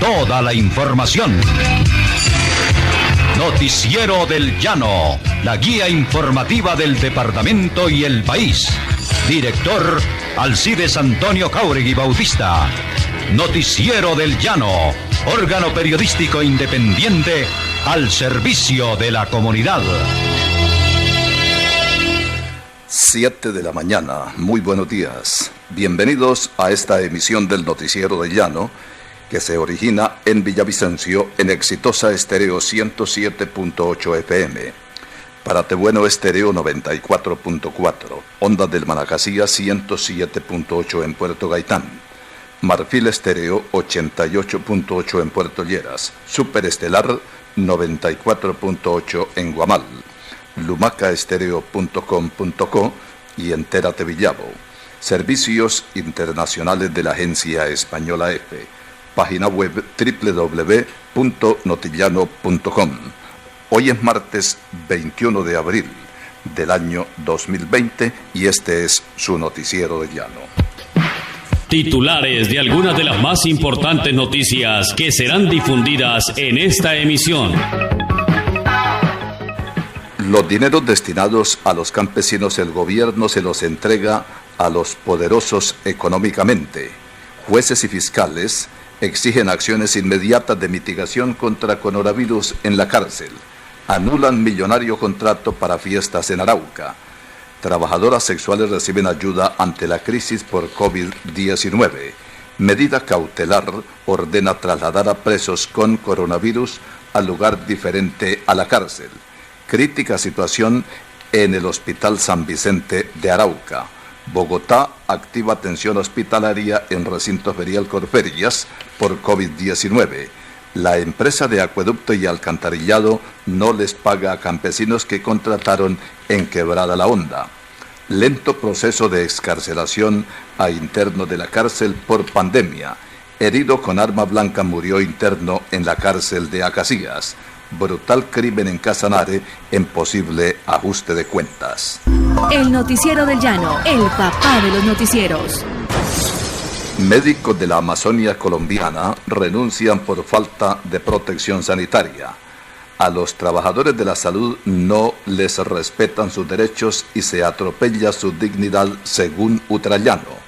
toda la información. Noticiero del Llano, la guía informativa del departamento y el país. Director Alcides Antonio Jáuregui Bautista. Noticiero del Llano, órgano periodístico independiente al servicio de la comunidad. 7 de la mañana, muy buenos días. Bienvenidos a esta emisión del Noticiero del Llano, que se origina en Villavicencio en Exitosa Estéreo 107.8 FM, Paratebueno Estéreo 94.4, Ondas del Manacasía 107.8 en Puerto Gaitán, Marfil Estéreo 88.8 en Puerto Lleras, Superestelar 94.8 en Guamal, lumacaestereo.com.co y Entérate Villavo. Servicios internacionales de la Agencia Española F. Página web www.notillano.com. Hoy es martes 21 de abril del año 2020 y este es su Noticiero del Llano. Titulares de algunas de las más importantes noticias que serán difundidas en esta emisión. Los dineros destinados a los campesinos, el gobierno se los entrega a los poderosos económicamente. Jueces y fiscales exigen acciones inmediatas de mitigación contra coronavirus en la cárcel. Anulan millonario contrato para fiestas en Arauca. Trabajadoras sexuales reciben ayuda ante la crisis por COVID-19. Medida cautelar ordena trasladar a presos con coronavirus al lugar diferente a la cárcel. Crítica situación en el Hospital San Vicente de Arauca. Bogotá activa atención hospitalaria en recinto ferial Corferias por COVID-19. La empresa de acueducto y alcantarillado no les paga a campesinos que contrataron en Quebrada la Honda. Lento proceso de excarcelación a interno de la cárcel por pandemia. Herido con arma blanca murió interno en la cárcel de Acacías. Brutal crimen en Casanare en posible ajuste de cuentas. El Noticiero del Llano, el papá de los noticieros. Médicos de la Amazonia colombiana renuncian por falta de protección sanitaria. A los trabajadores de la salud no les respetan sus derechos y se atropella su dignidad, según Utrallano.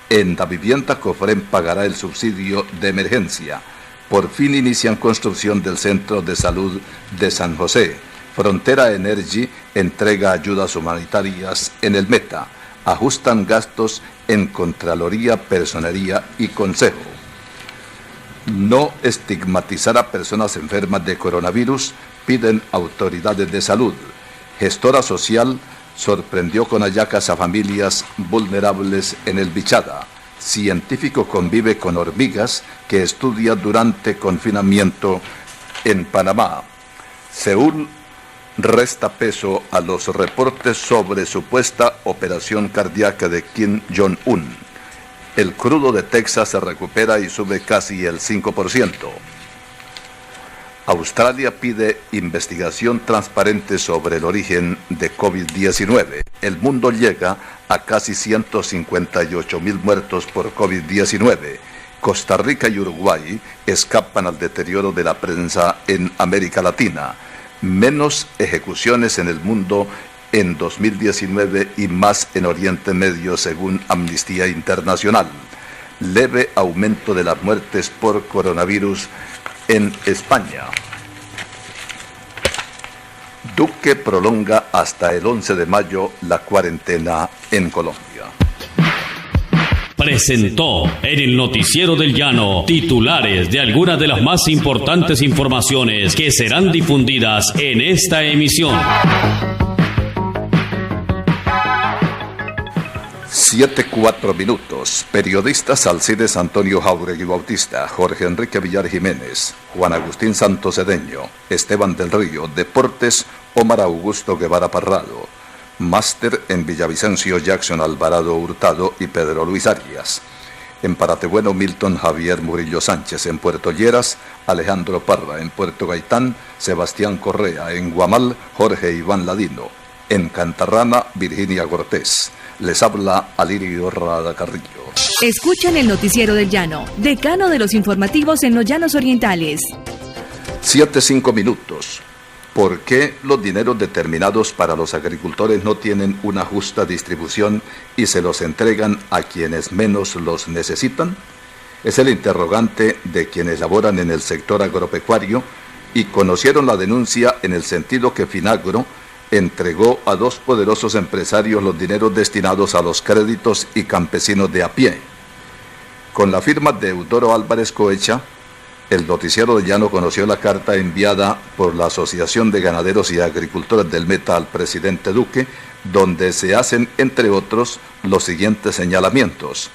En la vivienda Cofrem pagará el subsidio de emergencia. Por fin inician construcción del Centro de Salud de San José. Frontera Energy entrega ayudas humanitarias en el Meta. Ajustan gastos en Contraloría, Personería y Consejo. No estigmatizar a personas enfermas de coronavirus, piden autoridades de salud. Gestora social sorprendió con hallacas a familias vulnerables en el Bichada. Científico convive con hormigas que estudia durante confinamiento en Panamá. Seúl resta peso a los reportes sobre supuesta operación cardíaca de Kim Jong-un. El crudo de Texas se recupera y sube casi el 5%. Australia pide investigación transparente sobre el origen de COVID-19. El mundo llega a casi 158.000 muertos por COVID-19. Costa Rica y Uruguay escapan al deterioro de la prensa en América Latina. Menos ejecuciones en el mundo en 2019 y más en Oriente Medio, según Amnistía Internacional. Leve aumento de las muertes por coronavirus en España. Duque prolonga hasta el 11 de mayo la cuarentena en Colombia. Presentó en el Noticiero del Llano titulares de algunas de las más importantes informaciones que serán difundidas en esta emisión. 7:04. Periodistas Alcides Antonio Jáuregui Bautista, Jorge Enrique Villar Jiménez, Juan Agustín Santos Cedeño, Esteban del Río. Deportes, Omar Augusto Guevara Parrado. Máster en Villavicencio, Jackson Alvarado Hurtado y Pedro Luis Arias. En Paratebueno, Milton Javier Murillo Sánchez. En Puerto Lleras, Alejandro Parra. En Puerto Gaitán, Sebastián Correa. En Guamal, Jorge Iván Ladino. En Cantarrana, Virginia Cortés. Les habla Alirio Rada Carrillo. Escuchan el Noticiero del Llano, decano de los informativos en los Llanos Orientales. 7:05. ¿Por qué los dineros determinados para los agricultores no tienen una justa distribución y se los entregan a quienes menos los necesitan? Es el interrogante de quienes laboran en el sector agropecuario y conocieron la denuncia en el sentido que Finagro entregó a dos poderosos empresarios los dineros destinados a los créditos y campesinos de a pie. Con la firma de Eudoro Álvarez Coecha, el Noticiero del Llano conoció la carta enviada por la Asociación de Ganaderos y Agricultores del Meta al presidente Duque, donde se hacen, entre otros, los siguientes señalamientos.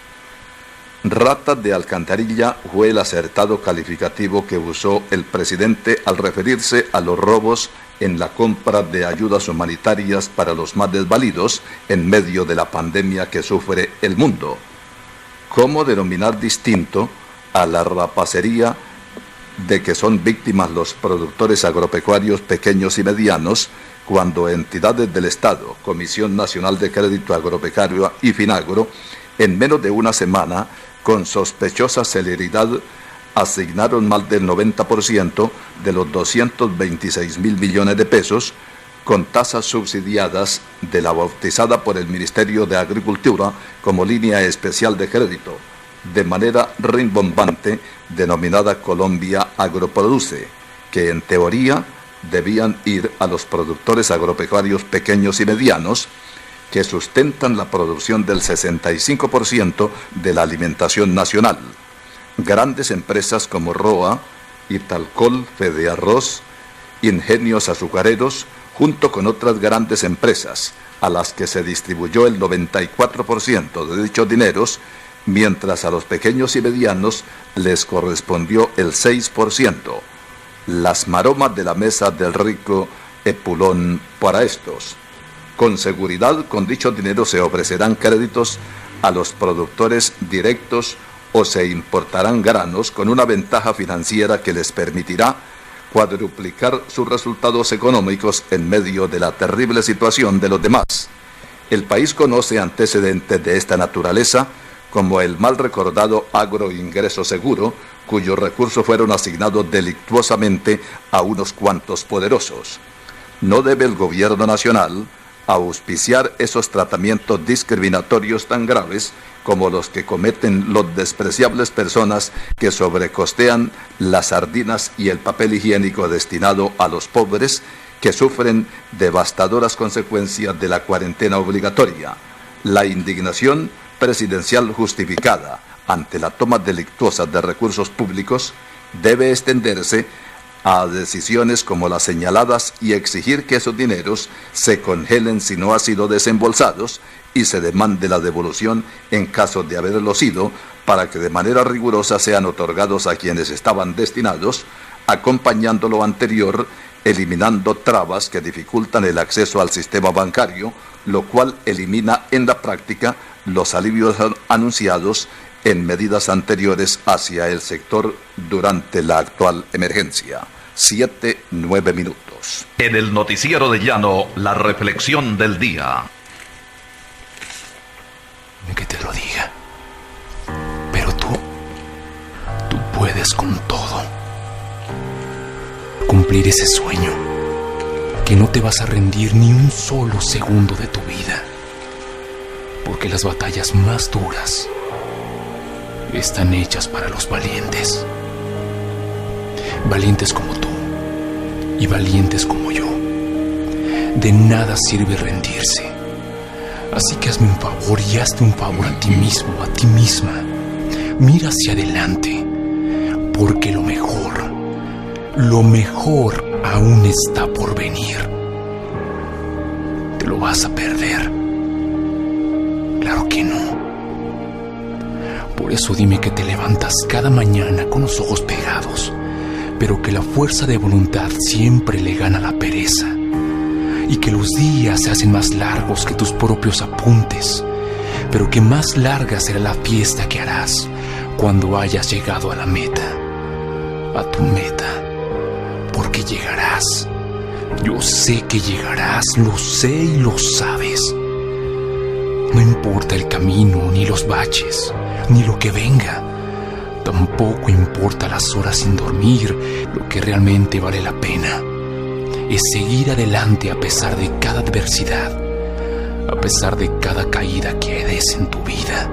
Ratas de alcantarilla fue el acertado calificativo que usó el presidente al referirse a los robos en la compra de ayudas humanitarias para los más desvalidos en medio de la pandemia que sufre el mundo. ¿Cómo denominar distinto a la rapacería de que son víctimas los productores agropecuarios pequeños y medianos cuando entidades del Estado, Comisión Nacional de Crédito Agropecuario y Finagro, en menos de una semana, con sospechosa celeridad, asignaron más del 90% de los 226.000 millones de pesos con tasas subsidiadas de la bautizada por el Ministerio de Agricultura como línea especial de crédito, de manera rimbombante denominada Colombia Agroproduce, que en teoría debían ir a los productores agropecuarios pequeños y medianos, que sustentan la producción del 65% de la alimentación nacional. Grandes empresas como ROA, Italcol, Fedearroz, Ingenios Azucareros, junto con otras grandes empresas, a las que se distribuyó el 94% de dichos dineros, mientras a los pequeños y medianos les correspondió el 6%. Las maromas de la mesa del rico Epulón para estos. Con seguridad, con dicho dinero se ofrecerán créditos a los productores directos o se importarán granos con una ventaja financiera que les permitirá cuadruplicar sus resultados económicos en medio de la terrible situación de los demás. El país conoce antecedentes de esta naturaleza, como el mal recordado agroingreso seguro, cuyos recursos fueron asignados delictuosamente a unos cuantos poderosos. No debe el gobierno nacional auspiciar esos tratamientos discriminatorios tan graves como los que cometen los despreciables personas que sobrecostean las sardinas y el papel higiénico destinado a los pobres que sufren devastadoras consecuencias de la cuarentena obligatoria. La indignación presidencial justificada ante la toma delictuosa de recursos públicos debe extenderse a decisiones como las señaladas y exigir que esos dineros se congelen si no han sido desembolsados y se demande la devolución en caso de haberlo sido, para que de manera rigurosa sean otorgados a quienes estaban destinados, acompañando lo anterior, eliminando trabas que dificultan el acceso al sistema bancario, lo cual elimina en la práctica los alivios anunciados en medidas anteriores hacia el sector durante la actual emergencia. 7:09. En el Noticiero de Llano, la reflexión del día. Que te lo diga, pero tú puedes con todo. Cumplir ese sueño, que no te vas a rendir ni un solo segundo de tu vida, porque las batallas más duras están hechas para los valientes. Valientes como tú y valientes como yo. De nada sirve rendirse. Así que hazme un favor y hazte un favor a ti mismo, a ti misma. Mira hacia adelante, porque lo mejor aún está por venir. ¿Te lo vas a perder? Claro que no. Por eso dime que te levantas cada mañana con los ojos pegados, pero que la fuerza de voluntad siempre le gana a la pereza, y que los días se hacen más largos que tus propios apuntes, pero que más larga será la fiesta que harás cuando hayas llegado a la meta, a tu meta, porque llegarás. Yo sé que llegarás, lo sé y lo sabes. No importa el camino, ni los baches, ni lo que venga. Tampoco importa las horas sin dormir. Lo que realmente vale la pena es seguir adelante a pesar de cada adversidad, a pesar de cada caída que des en tu vida.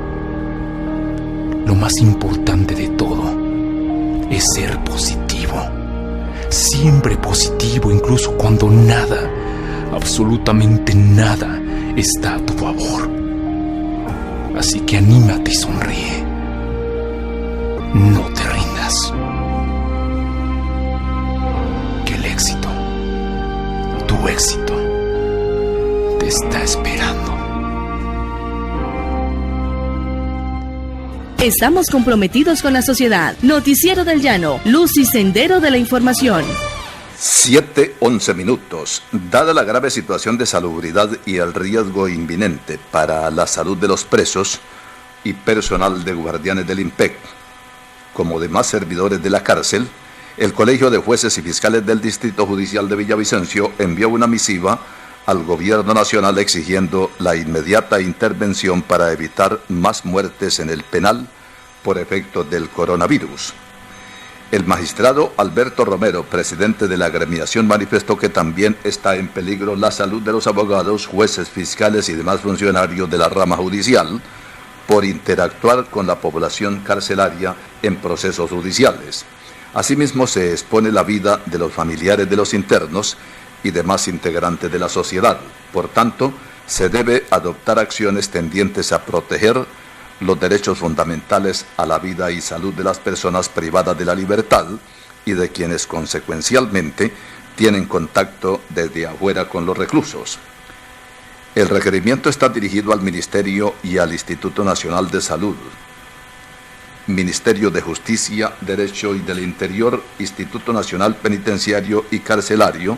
Lo más importante de todo es ser positivo. Siempre positivo, incluso cuando nada, absolutamente nada, está a tu favor. Así que anímate y sonríe. No te rindas. Que el éxito, tu éxito, te está esperando. Estamos comprometidos con la sociedad. Noticiero del Llano, luz y sendero de la información. 7:11 minutos. Dada la grave situación de salubridad y el riesgo inminente para la salud de los presos y personal de guardianes del IMPEC, como demás servidores de la cárcel, el Colegio de Jueces y Fiscales del Distrito Judicial de Villavicencio envió una misiva al Gobierno Nacional exigiendo la inmediata intervención para evitar más muertes en el penal por efecto del coronavirus. El magistrado Alberto Romero, presidente de la agremiación, manifestó que también está en peligro la salud de los abogados, jueces, fiscales y demás funcionarios de la rama judicial por interactuar con la población carcelaria en procesos judiciales. Asimismo, se expone la vida de los familiares de los internos y demás integrantes de la sociedad. Por tanto, se debe adoptar acciones tendientes a proteger los derechos fundamentales a la vida y salud de las personas privadas de la libertad y de quienes consecuencialmente tienen contacto desde afuera con los reclusos. El requerimiento está dirigido al Ministerio y al Instituto Nacional de Salud, Ministerio de Justicia, Derecho y del Interior, Instituto Nacional Penitenciario y Carcelario,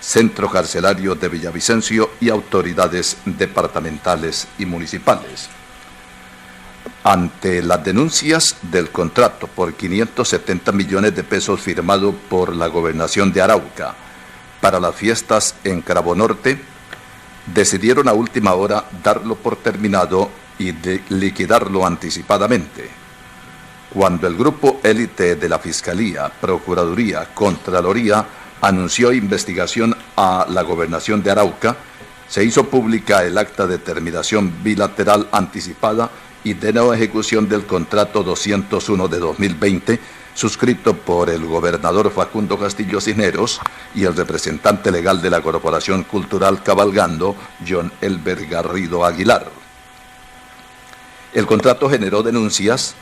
Centro Carcelario de Villavicencio y autoridades departamentales y municipales. Ante las denuncias del contrato por 570 millones de pesos firmado por la Gobernación de Arauca para las fiestas en Crabo Norte, decidieron a última hora darlo por terminado y liquidarlo anticipadamente. Cuando el grupo élite de la Fiscalía, Procuraduría, Contraloría anunció investigación a la Gobernación de Arauca, se hizo pública el acta de terminación bilateral anticipada y de no ejecución del contrato 201 de 2020, suscrito por el gobernador Facundo Castillo Cisneros y el representante legal de la Corporación Cultural Cabalgando, John Elber Garrido Aguilar. El contrato generó denuncias,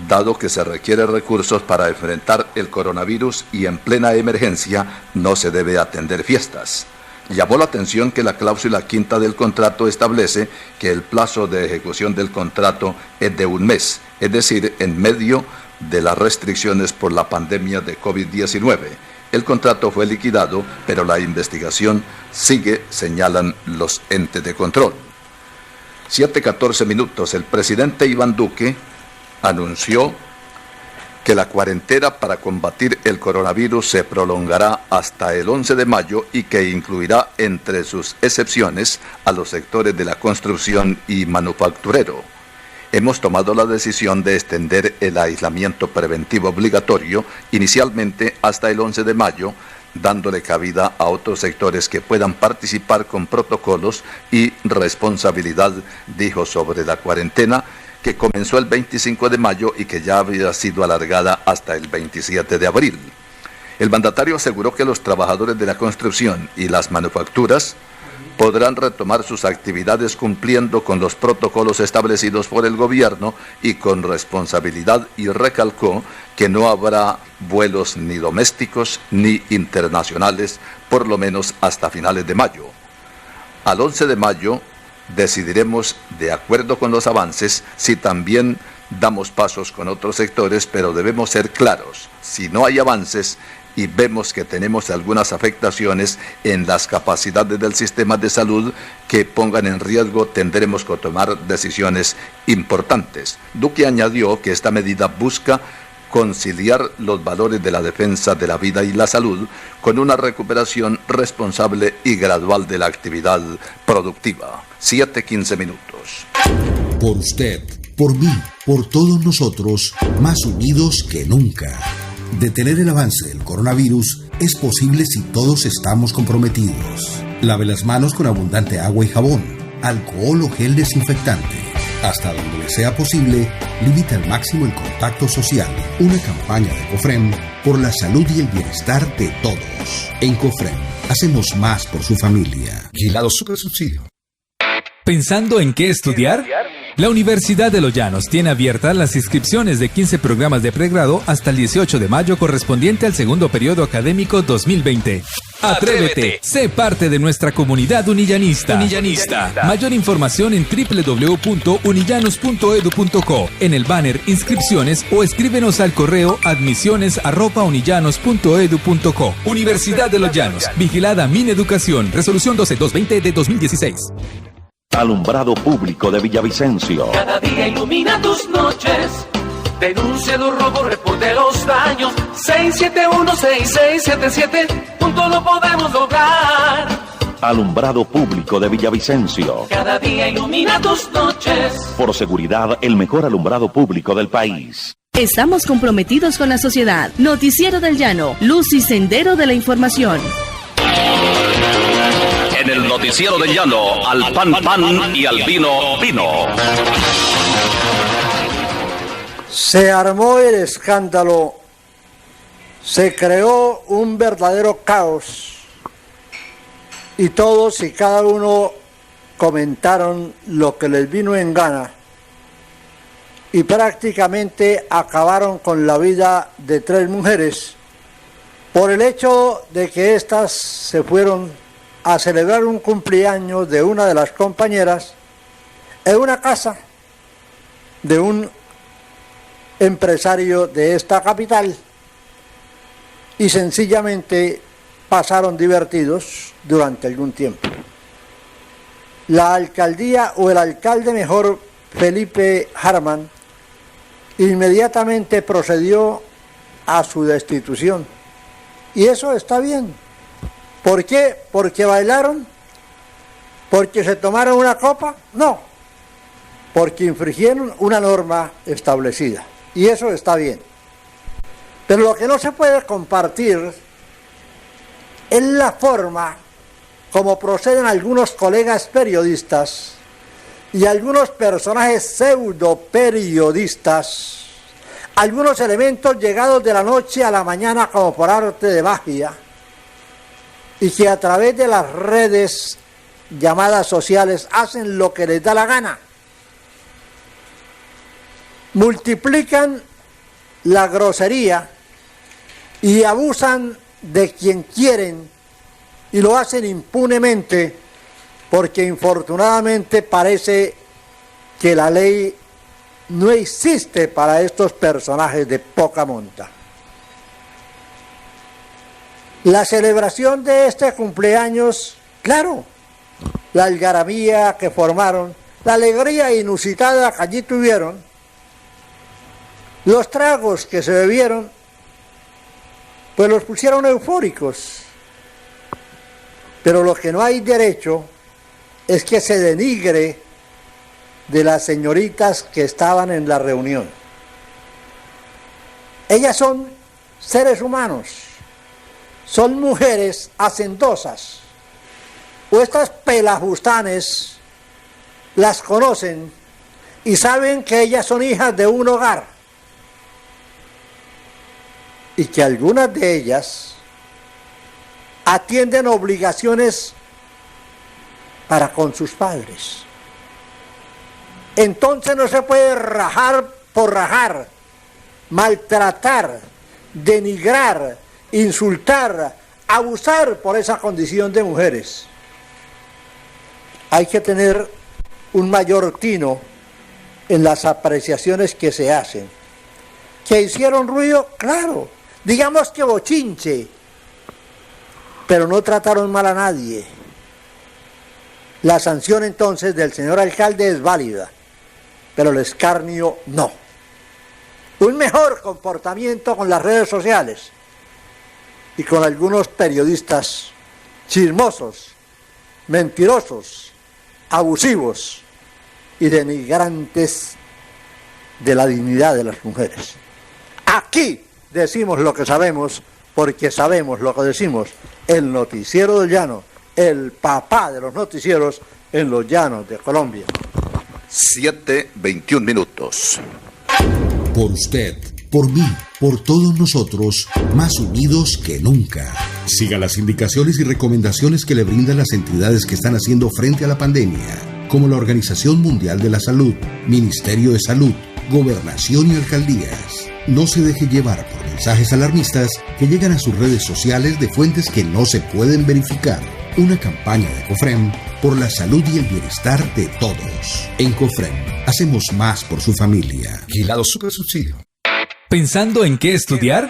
dado que se requiere recursos para enfrentar el coronavirus y en plena emergencia no se debe atender fiestas. Llamó la atención que la cláusula quinta del contrato establece que el plazo de ejecución del contrato es de un mes, es decir, en medio de las restricciones por la pandemia de COVID-19. El contrato fue liquidado, pero la investigación sigue, señalan los entes de control. 7:14 minutos. El presidente Iván Duque anunció que la cuarentena para combatir el coronavirus se prolongará hasta el 11 de mayo y que incluirá entre sus excepciones a los sectores de la construcción y manufacturero. Hemos tomado la decisión de extender el aislamiento preventivo obligatorio inicialmente hasta el 11 de mayo, dándole cabida a otros sectores que puedan participar con protocolos y responsabilidad, dijo sobre la cuarentena, que comenzó el 25 de mayo y que ya había sido alargada hasta el 27 de abril. El mandatario aseguró que los trabajadores de la construcción y las manufacturas podrán retomar sus actividades cumpliendo con los protocolos establecidos por el gobierno y con responsabilidad, y recalcó que no habrá vuelos ni domésticos ni internacionales, por lo menos hasta finales de mayo. Al 11 de mayo decidiremos, de acuerdo con los avances, si también damos pasos con otros sectores, pero debemos ser claros. Si no hay avances y vemos que tenemos algunas afectaciones en las capacidades del sistema de salud que pongan en riesgo, tendremos que tomar decisiones importantes. Duque añadió que esta medida busca conciliar los valores de la defensa de la vida y la salud con una recuperación responsable y gradual de la actividad productiva. 7:15 minutos. Por usted, por mí, por todos nosotros, más unidos que nunca. Detener el avance del coronavirus es posible si todos estamos comprometidos. Lave las manos con abundante agua y jabón, alcohol o gel desinfectante. Hasta donde le sea posible, limita al máximo el contacto social. Una campaña de COFREM por la salud y el bienestar de todos. En COFREM, hacemos más por su familia. Vigilado Supersubsidio. ¿Pensando en qué estudiar? La Universidad de Los Llanos tiene abiertas las inscripciones de 15 programas de pregrado hasta el 18 de mayo correspondiente al segundo periodo académico 2020. ¡Atrévete! Sé parte de nuestra comunidad unillanista. Mayor información en www.unillanos.edu.co, en el banner Inscripciones o escríbenos al correo admisiones@unillanos.edu.co. Universidad de Los Llanos. Vigilada Mineducación. Resolución 12220 de 2016. Alumbrado Público de Villavicencio. Cada día ilumina tus noches. Denuncia los robos, reporte los daños. 671-6677. Juntos lo podemos lograr. Alumbrado Público de Villavicencio. Cada día ilumina tus noches. Por seguridad, el mejor alumbrado público del país. Estamos comprometidos con la sociedad. Noticiero del Llano, luz y sendero de la información. En el Noticiero del Llano, al pan pan y al vino vino. Se armó el escándalo, se creó un verdadero caos y todos y cada uno comentaron lo que les vino en gana y prácticamente acabaron con la vida de 3 mujeres por el hecho de que éstas se fueron a celebrar un cumpleaños de una de las compañeras en una casa de un empresario de esta capital y sencillamente pasaron divertidos durante algún tiempo. La alcaldía o el alcalde mejor, Felipe Harman, inmediatamente procedió a su destitución y eso está bien. ¿Por qué? ¿Porque bailaron? ¿Porque se tomaron una copa? No, porque infringieron una norma establecida. Y eso está bien. Pero lo que no se puede compartir es la forma como proceden algunos colegas periodistas y algunos personajes pseudo periodistas, algunos elementos llegados de la noche a la mañana como por arte de magia, y que a través de las redes llamadas sociales hacen lo que les da la gana. Multiplican la grosería y abusan de quien quieren y lo hacen impunemente porque infortunadamente parece que la ley no existe para estos personajes de poca monta. La celebración de este cumpleaños, claro, la algarabía que formaron, la alegría inusitada que allí tuvieron, los tragos que se bebieron, pues los pusieron eufóricos. Pero lo que no hay derecho es que se denigre de las señoritas que estaban en la reunión. Ellas son seres humanos. Son mujeres hacendosas, o estas pelajustanes las conocen y saben que ellas son hijas de un hogar y que algunas de ellas atienden obligaciones para con sus padres. Entonces no se puede rajar por rajar, maltratar, denigrar, insultar, abusar por esa condición de mujeres. Hay que tener un mayor tino en las apreciaciones que se hacen. ¿Que hicieron ruido? Claro, digamos que bochinche, pero no trataron mal a nadie. La sanción entonces del señor alcalde es válida, pero el escarnio no. Un mejor comportamiento con las redes sociales y con algunos periodistas chismosos, mentirosos, abusivos y denigrantes de la dignidad de las mujeres. Aquí decimos lo que sabemos, porque sabemos lo que decimos. El Noticiero del Llano, el papá de los noticieros en los llanos de Colombia. 7:21 minutos. Por usted, por mí, por todos nosotros, más unidos que nunca. Siga las indicaciones y recomendaciones que le brindan las entidades que están haciendo frente a la pandemia, como la Organización Mundial de la Salud, Ministerio de Salud, Gobernación y Alcaldías. No se deje llevar por mensajes alarmistas que llegan a sus redes sociales de fuentes que no se pueden verificar. Una campaña de COFREM por la salud y el bienestar de todos. En COFREM, hacemos más por su familia. Vigilado Supersubsidio. ¿Pensando en qué estudiar?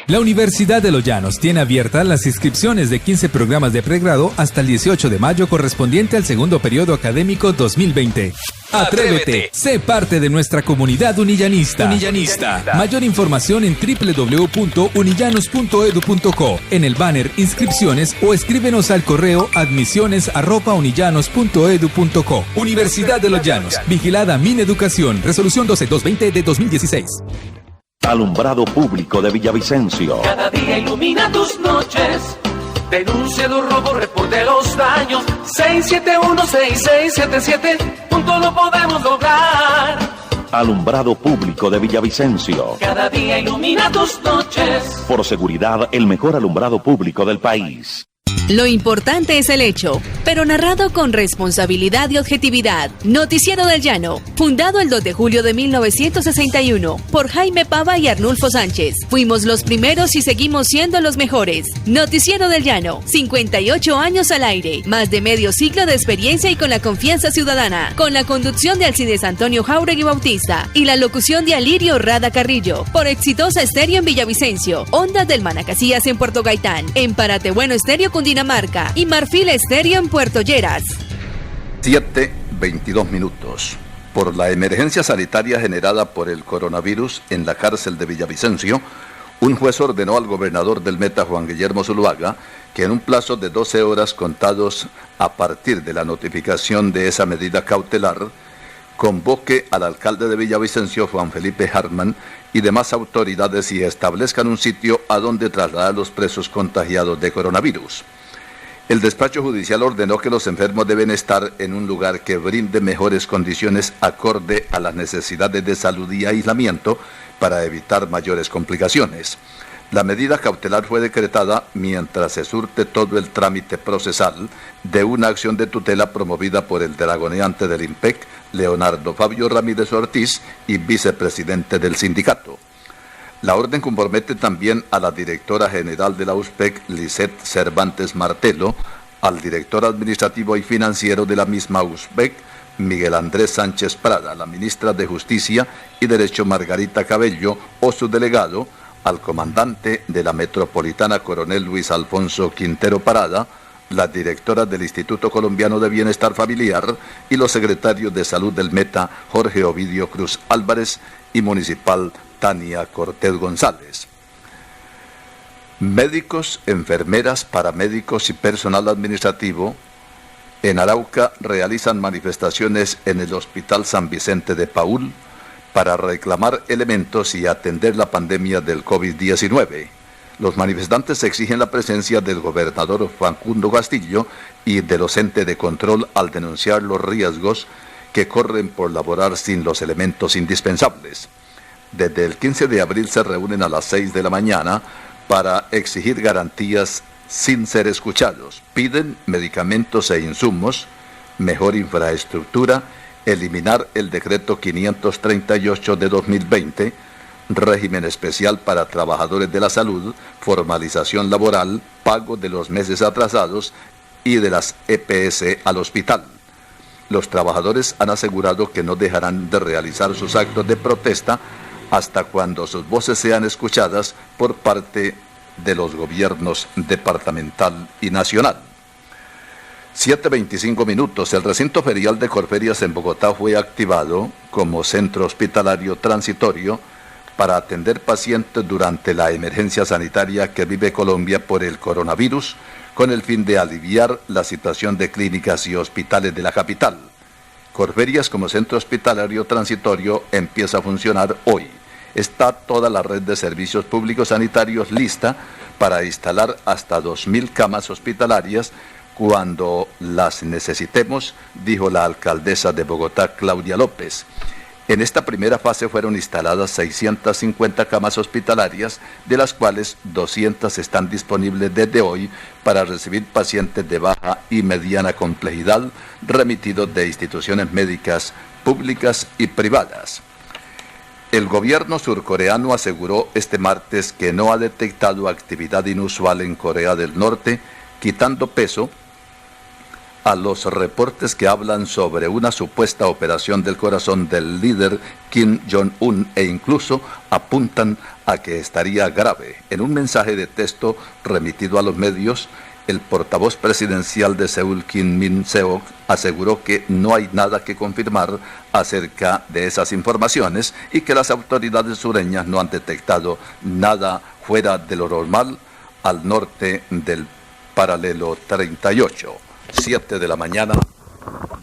La Universidad de Los Llanos tiene abiertas las inscripciones de 15 programas de pregrado hasta el 18 de mayo correspondiente al segundo periodo académico 2020. ¡Atrévete! Sé parte de nuestra comunidad unillanista. Mayor información en www.unillanos.edu.co, en el banner Inscripciones, o escríbenos al correo admisiones@unillanos.edu.co. Universidad de Los Llanos. Vigilada Mineducación. Resolución 12220 de 2016. Alumbrado Público de Villavicencio. Cada día ilumina tus noches. Denuncia los robos, reporte los daños. 671-6677. Juntos lo podemos lograr. Alumbrado Público de Villavicencio. Cada día ilumina tus noches. Por seguridad, el mejor alumbrado público del país. Lo importante es el hecho, pero narrado con responsabilidad y objetividad. Noticiero del Llano, fundado el 2 de julio de 1961 por Jaime Pava y Arnulfo Sánchez. Fuimos los primeros y seguimos siendo los mejores. Noticiero del Llano, 58 años al aire, más de medio siglo de experiencia y con la confianza ciudadana. Con la conducción de Alcides Antonio Jáuregui Bautista y la locución de Alirio Rada Carrillo. Por Exitosa Estéreo en Villavicencio, Ondas del Manacasías en Puerto Gaitán, en Parate Bueno Estéreo Cundinamarca y Marfil Estéreo en Puerto Lleras. 7:22 minutos. Por la emergencia sanitaria generada por el coronavirus en la cárcel de Villavicencio, un juez ordenó al gobernador del Meta, Juan Guillermo Zuluaga, que en un plazo de 12 horas contados a partir de la notificación de esa medida cautelar, convoque al alcalde de Villavicencio, Juan Felipe Hartman, y demás autoridades y establezcan un sitio a donde trasladar a los presos contagiados de coronavirus. El despacho judicial ordenó que los enfermos deben estar en un lugar que brinde mejores condiciones acorde a las necesidades de salud y aislamiento para evitar mayores complicaciones. La medida cautelar fue decretada mientras se surte todo el trámite procesal de una acción de tutela promovida por el dragoneante del IMPEC, Leonardo Fabio Ramírez Ortiz, y vicepresidente del sindicato. La orden compromete también a la directora general de la USPEC, Lisette Cervantes Martelo, al director administrativo y financiero de la misma USPEC, Miguel Andrés Sánchez Prada, la ministra de Justicia y Derecho Margarita Cabello o su delegado, al comandante de la Metropolitana Coronel Luis Alfonso Quintero Parada, la directora del Instituto Colombiano de Bienestar Familiar y los secretarios de Salud del Meta, Jorge Ovidio Cruz Álvarez, y municipal Tania Cortés González. Médicos, enfermeras, paramédicos y personal administrativo en Arauca realizan manifestaciones en el Hospital San Vicente de Paúl para reclamar elementos y atender la pandemia del COVID-19. Los manifestantes exigen la presencia del gobernador Facundo Castillo y de los entes de control al denunciar los riesgos que corren por laborar sin los elementos indispensables. Desde el 15 de abril se reúnen a las 6 de la mañana para exigir garantías sin ser escuchados. Piden medicamentos e insumos, mejor infraestructura, eliminar el decreto 538 de 2020, régimen especial para trabajadores de la salud, formalización laboral, pago de los meses atrasados y de las EPS al hospital. Los trabajadores han asegurado que no dejarán de realizar sus actos de protesta hasta cuando sus voces sean escuchadas por parte de los gobiernos departamental y nacional. 7:25 minutos. El recinto ferial de Corferias en Bogotá fue activado como centro hospitalario transitorio para atender pacientes durante la emergencia sanitaria que vive Colombia por el coronavirus, con el fin de aliviar la situación de clínicas y hospitales de la capital. Corferias como centro hospitalario transitorio empieza a funcionar hoy. Está toda la red de servicios públicos sanitarios lista para instalar hasta 2.000 camas hospitalarias cuando las necesitemos, dijo la alcaldesa de Bogotá, Claudia López. En esta primera fase fueron instaladas 650 camas hospitalarias, de las cuales 200 están disponibles desde hoy para recibir pacientes de baja y mediana complejidad remitidos de instituciones médicas públicas y privadas. El gobierno surcoreano aseguró este martes que no ha detectado actividad inusual en Corea del Norte, quitando peso a los reportes que hablan sobre una supuesta operación del corazón del líder Kim Jong-un e incluso apuntan a que estaría grave. En un mensaje de texto remitido a los medios, el portavoz presidencial de Seúl, Kim Min-seok, aseguró que no hay nada que confirmar acerca de esas informaciones y que las autoridades sureñas no han detectado nada fuera de lo normal al norte del paralelo 38. 7 de la mañana,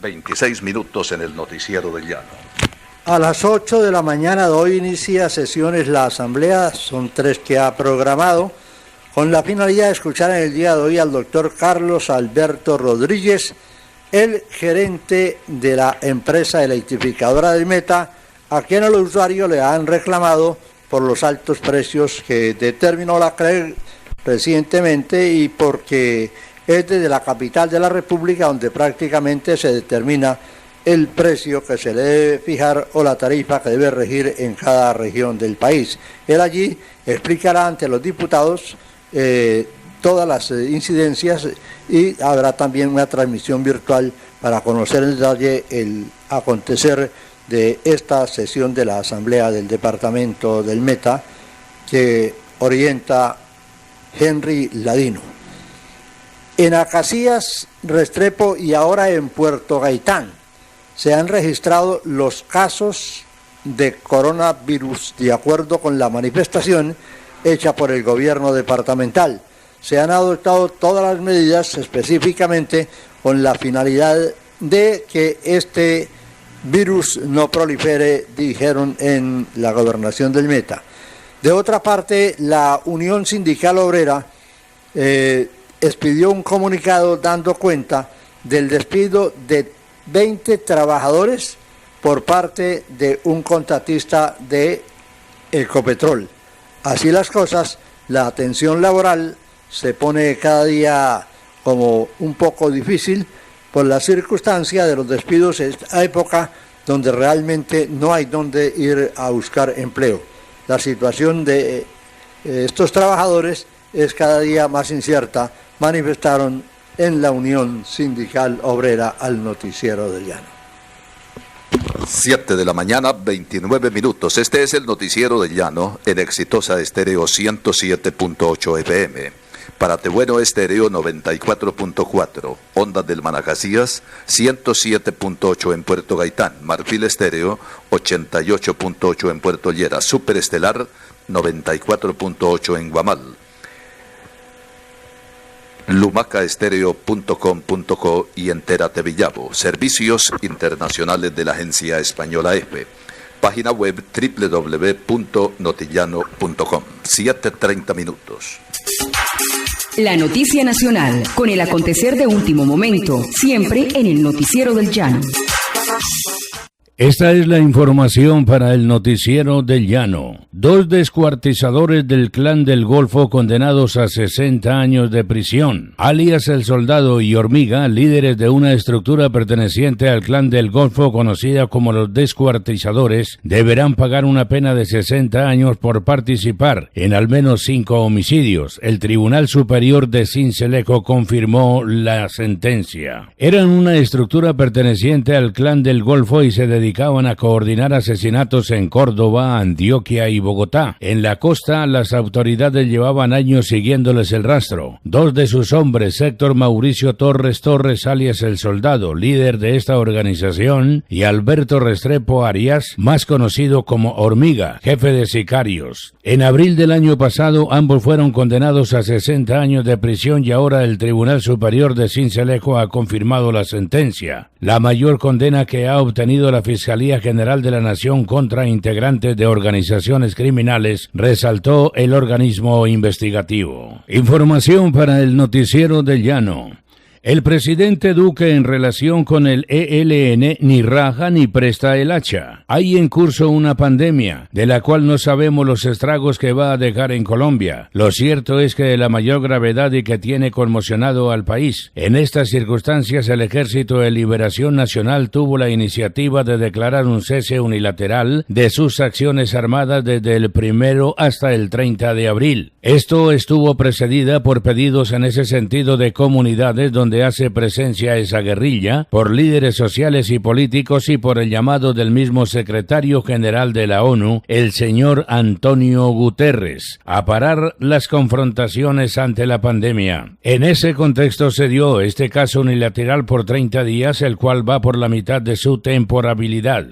26 minutos en el Noticiero del Llano. A las 8 de la mañana de hoy inicia sesiones la Asamblea, son 3 que ha programado, con la finalidad de escuchar en el día de hoy al doctor Carlos Alberto Rodríguez, el gerente de la empresa electrificadora del Meta, a quien los usuarios le han reclamado por los altos precios que determinó la CREG recientemente y porque es desde la capital de la República donde prácticamente se determina el precio que se le debe fijar o la tarifa que debe regir en cada región del país. Él allí explicará ante los diputados todas las incidencias y habrá también una transmisión virtual para conocer en detalle el acontecer de esta sesión de la Asamblea del Departamento del Meta que orienta Henry Ladino. En Acacías, Restrepo y ahora en Puerto Gaitán se han registrado los casos de coronavirus de acuerdo con la manifestación hecha por el gobierno departamental. Se han adoptado todas las medidas específicamente con la finalidad de que este virus no prolifere, dijeron en la gobernación del Meta. De otra parte, la Unión Sindical Obrera expidió un comunicado dando cuenta del despido de 20 trabajadores por parte de un contratista de Ecopetrol. Así las cosas, la atención laboral se pone cada día como un poco difícil por la circunstancia de los despidos en esta época donde realmente no hay dónde ir a buscar empleo. La situación de estos trabajadores es cada día más incierta, manifestaron en la Unión Sindical Obrera al Noticiero del Llano. 7 de la mañana, 29 minutos. Este es el Noticiero del Llano en Exitosa Estéreo 107.8 FM. Para Tebueno Estéreo 94.4, Ondas del Manacacías 107.8 en Puerto Gaitán, Marfil Estéreo 88.8 en Puerto Llera, Super Estelar 94.8 en Guamal, lumacaestereo.com.co y Entérate Villavo. Servicios internacionales de la agencia española EFE. Página web www.notillano.com. 7:30 minutos. La noticia nacional, con el acontecer de último momento, siempre en el Noticiero del Llano. Esta es la información para el Noticiero del Llano. 2 descuartizadores del Clan del Golfo condenados a 60 años de prisión. Alias El Soldado y Hormiga, líderes de una estructura perteneciente al Clan del Golfo conocida como los descuartizadores, deberán pagar una pena de 60 años por participar en al menos 5 homicidios. El Tribunal Superior de Sincelejo confirmó la sentencia. Eran una estructura perteneciente al Clan del Golfo y se dedicaban dedicaban a coordinar asesinatos en Córdoba, Antioquia y Bogotá. En la costa, las autoridades llevaban años siguiéndoles el rastro. Dos de sus hombres, Héctor Mauricio Torres Torres, alias El Soldado, líder de esta organización, y Alberto Restrepo Arias, más conocido como Hormiga, jefe de sicarios. En abril del año pasado, ambos fueron condenados a 60 años de prisión y ahora el Tribunal Superior de Sincelejo ha confirmado la sentencia, la mayor condena que ha obtenido la Fiscalía General de la Nación contra integrantes de organizaciones criminales, resaltó el organismo investigativo. Información para el Noticiero del Llano. El presidente Duque, en relación con el ELN, ni raja ni presta el hacha. Hay en curso una pandemia, de la cual no sabemos los estragos que va a dejar en Colombia. Lo cierto es que de la mayor gravedad y que tiene conmocionado al país. En estas circunstancias, el Ejército de Liberación Nacional tuvo la iniciativa de declarar un cese unilateral de sus acciones armadas desde el 1 hasta el 30 de abril. Esto estuvo precedida por pedidos en ese sentido de comunidades donde hace presencia esa guerrilla, por líderes sociales y políticos y por el llamado del mismo secretario general de la ONU, el señor Antonio Guterres, a parar las confrontaciones ante la pandemia. En ese contexto se dio este caso unilateral por 30 días, el cual va por la mitad de su temporalidad.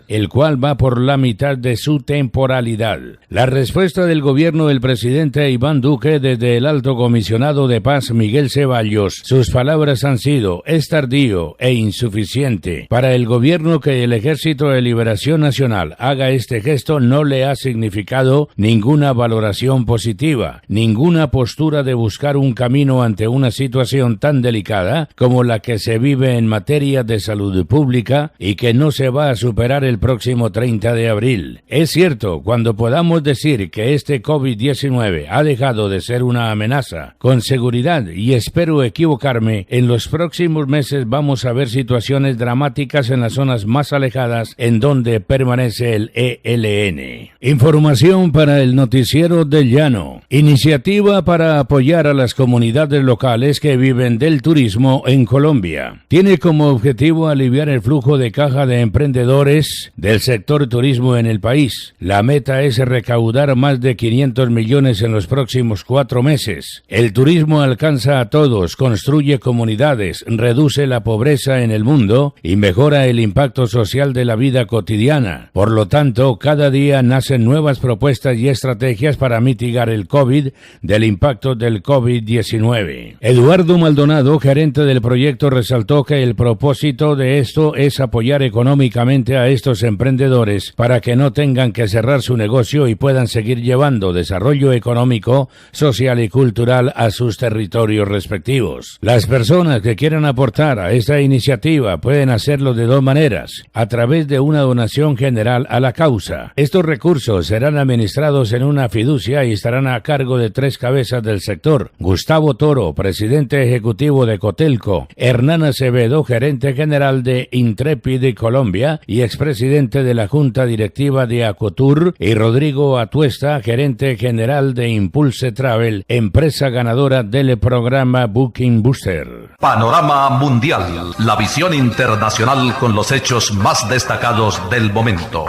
La respuesta del gobierno del presidente Iván Duque desde el alto comisionado de paz Miguel Ceballos, sus palabras han sido: es tardío e insuficiente. Para el gobierno que el Ejército de Liberación Nacional haga este gesto no le ha significado ninguna valoración positiva, ninguna postura de buscar un camino ante una situación tan delicada como la que se vive en materia de salud pública y que no se va a superar el próximo 30 de abril. Es cierto, cuando podamos decir que este COVID-19 ha dejado de ser una amenaza, con seguridad, y espero equivocarme, en los próximos meses vamos a ver situaciones dramáticas en las zonas más alejadas en donde permanece el ELN. Información para el Noticiero del Llano. Iniciativa para apoyar a las comunidades locales que viven del turismo en Colombia. Tiene como objetivo aliviar el flujo de caja de emprendedores del sector turismo en el país. La meta es recaudar más de 500 millones en los próximos 4 meses. El turismo alcanza a todos, construye comunidades, reduce la pobreza en el mundo y mejora el impacto social de la vida cotidiana. Por lo tanto, cada día nacen nuevas propuestas y estrategias para mitigar el del impacto del COVID-19. Eduardo Maldonado, gerente del proyecto, resaltó que el propósito de esto es apoyar económicamente a estos emprendedores para que no tengan que cerrar su negocio y puedan seguir llevando desarrollo económico, social y cultural a sus territorios respectivos. Las personas que quieran aportar a esta iniciativa pueden hacerlo de 2 maneras: a través de una donación general a la causa. Estos recursos serán administrados en una fiducia y estarán a cargo de 3 cabezas del sector: Gustavo Toro, presidente ejecutivo de Cotelco; Hernán Acevedo, gerente general de Intrepid Colombia y expresidente de la Junta Directiva de Acotur; y Rodrigo Atuesta, gerente general de Impulse Travel, empresa ganadora del programa Booking Booster. Panorama Mundial, la visión internacional con los hechos más destacados del momento.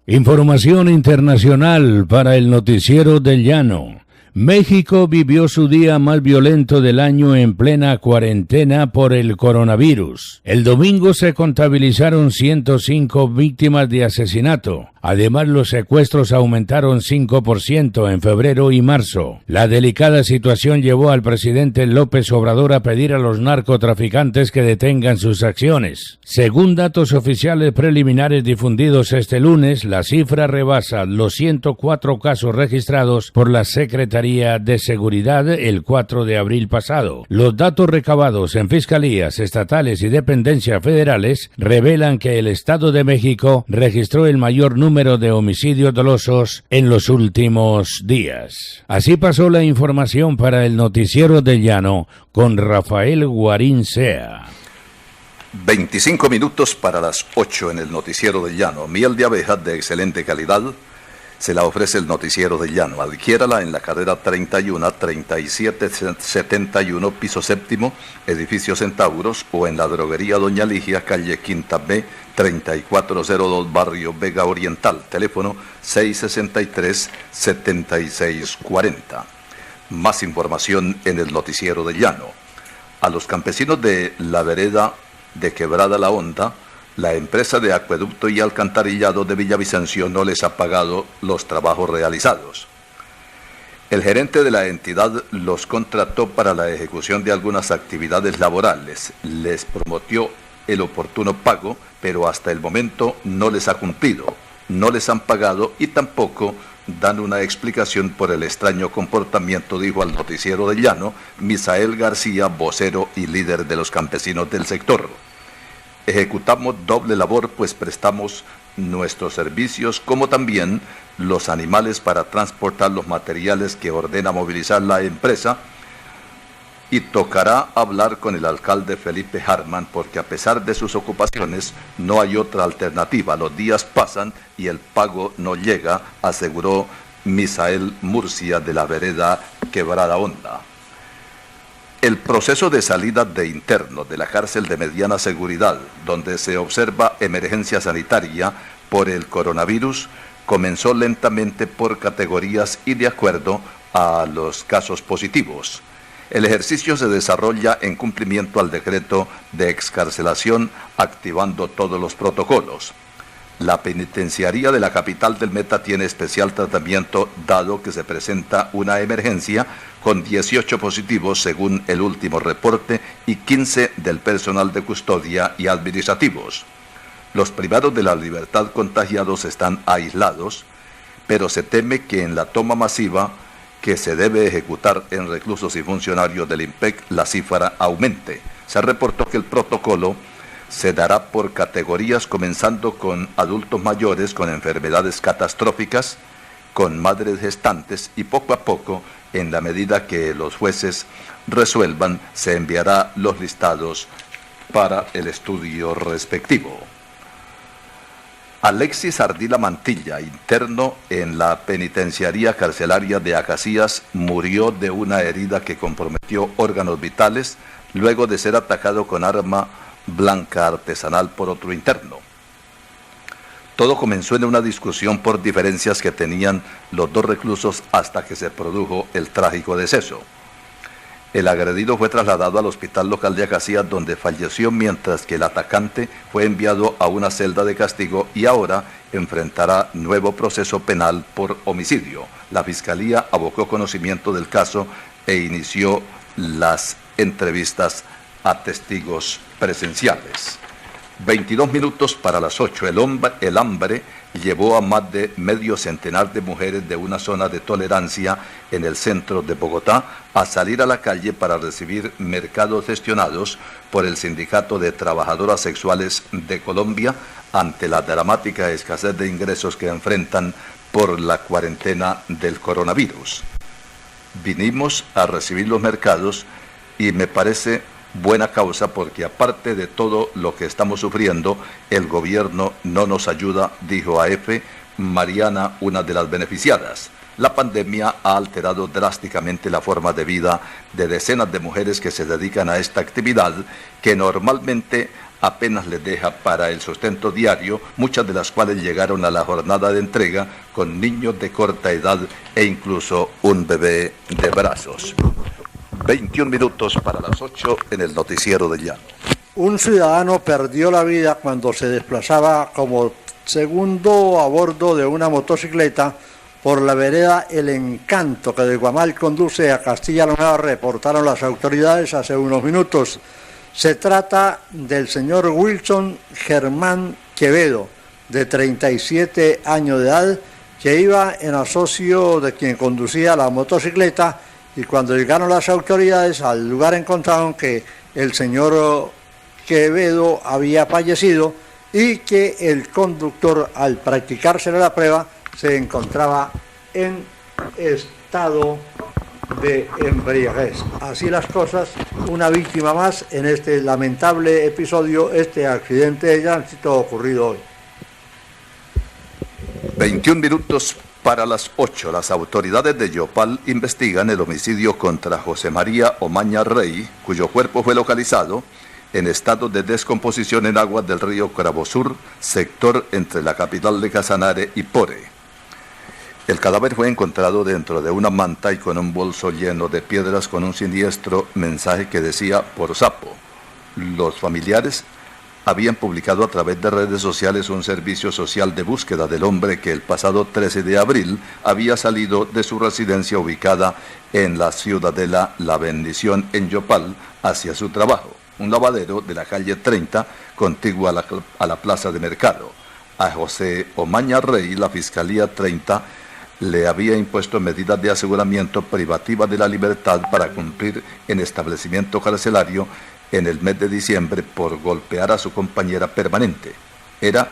Información internacional para el Noticiero del Llano. México vivió su día más violento del año en plena cuarentena por el coronavirus. El domingo se contabilizaron 105 víctimas de asesinato. Además, los secuestros aumentaron 5% en febrero y marzo. La delicada situación llevó al presidente López Obrador a pedir a los narcotraficantes que detengan sus acciones. Según datos oficiales preliminares difundidos este lunes, la cifra rebasa los 104 casos registrados por la Secretaría de Seguridad el 4 de abril pasado. Los datos recabados en fiscalías estatales y dependencias federales revelan que el Estado de México registró el mayor número de homicidios dolosos en los últimos días. Así pasó la información para el Noticiero del Llano con Rafael Guarín Sea. 25 minutos para las 8 en el Noticiero del Llano. Miel de abeja de excelente calidad se la ofrece el Noticiero del Llano. Adquiérala en la carrera 31 3771, piso séptimo, edificio Centauros, o en la droguería Doña Ligia, calle Quinta B, 3402 Barrio Vega Oriental, teléfono 663-7640. Más información en el Noticiero del Llano. A los campesinos de la vereda de Quebrada La Honda, la empresa de acueducto y alcantarillado de Villavicencio no les ha pagado los trabajos realizados. El gerente de la entidad los contrató para la ejecución de algunas actividades laborales, les prometió el oportuno pago, pero hasta el momento no les ha cumplido, no les han pagado y tampoco dan una explicación por el extraño comportamiento, dijo al Noticiero del Llano Misael García, vocero y líder de los campesinos del sector. Ejecutamos doble labor, pues prestamos nuestros servicios como también los animales para transportar los materiales que ordena movilizar la empresa, y tocará hablar con el alcalde Felipe Harman porque a pesar de sus ocupaciones no hay otra alternativa. Los días pasan y el pago no llega, aseguró Misael Murcia de la vereda Quebrada Honda. El proceso de salida de internos de la cárcel de mediana seguridad, donde se observa emergencia sanitaria por el coronavirus, comenzó lentamente por categorías y de acuerdo a los casos positivos. El ejercicio se desarrolla en cumplimiento al decreto de excarcelación, activando todos los protocolos. La penitenciaría de la capital del Meta tiene especial tratamiento dado que se presenta una emergencia con 18 positivos según el último reporte y 15 del personal de custodia y administrativos. Los privados de la libertad contagiados están aislados, pero se teme que en la toma masiva que se debe ejecutar en reclusos y funcionarios del IMPEC la cifra aumente. Se reportó que el protocolo se dará por categorías, comenzando con adultos mayores con enfermedades catastróficas, con madres gestantes y poco a poco, en la medida que los jueces resuelvan, se enviará los listados para el estudio respectivo. Alexis Ardila Mantilla, interno en la penitenciaría carcelaria de Acacías, murió de una herida que comprometió órganos vitales luego de ser atacado con arma blanca artesanal por otro interno. Todo comenzó en una discusión por diferencias que tenían los dos reclusos hasta que se produjo el trágico deceso. El agredido fue trasladado al hospital local de Acacías, donde falleció, mientras que el atacante fue enviado a una celda de castigo y ahora enfrentará nuevo proceso penal por homicidio. La Fiscalía abocó conocimiento del caso e inició las entrevistas a testigos presenciales. 22 minutos para las 8. El hambre llevó a más de medio centenar de mujeres de una zona de tolerancia en el centro de Bogotá a salir a la calle para recibir mercados gestionados por el Sindicato de Trabajadoras Sexuales de Colombia ante la dramática escasez de ingresos que enfrentan por la cuarentena del coronavirus. Vinimos a recibir los mercados y me parece buena causa porque aparte de todo lo que estamos sufriendo, el gobierno no nos ayuda, dijo a EFE Mariana, una de las beneficiadas. La pandemia ha alterado drásticamente la forma de vida de decenas de mujeres que se dedican a esta actividad, que normalmente apenas les deja para el sustento diario, muchas de las cuales llegaron a la jornada de entrega con niños de corta edad e incluso un bebé de brazos. 21 minutos para las 8 en el Noticiero del Llano. Un ciudadano perdió la vida cuando se desplazaba como segundo a bordo de una motocicleta por la vereda El Encanto, que de Guamal conduce a Castilla-La Nueva, reportaron las autoridades hace unos minutos. Se trata del señor Wilson Germán Quevedo, de 37 años de edad, que iba en asocio de quien conducía la motocicleta, y cuando llegaron las autoridades al lugar encontraron que el señor Quevedo había fallecido y que el conductor, al practicársele la prueba, se encontraba en estado de embriaguez. Así las cosas, una víctima más en este lamentable episodio, este accidente de tránsito ocurrido hoy. 21 minutos para las 8. Las autoridades de Yopal investigan el homicidio contra José María Omaña Rey, cuyo cuerpo fue localizado en estado de descomposición en aguas del río Cravosur, sector entre la capital de Casanare y Pore. El cadáver fue encontrado dentro de una manta y con un bolso lleno de piedras con un siniestro mensaje que decía "por sapo". Los familiares habían publicado a través de redes sociales un servicio social de búsqueda del hombre que el pasado 13 de abril había salido de su residencia ubicada en la ciudadela La Bendición en Yopal hacia su trabajo, un lavadero de la calle 30 contigua a la plaza de mercado. A José Omaña Rey, la Fiscalía 30 le había impuesto medidas de aseguramiento privativa de la libertad para cumplir en establecimiento carcelario en el mes de diciembre por golpear a su compañera permanente. Era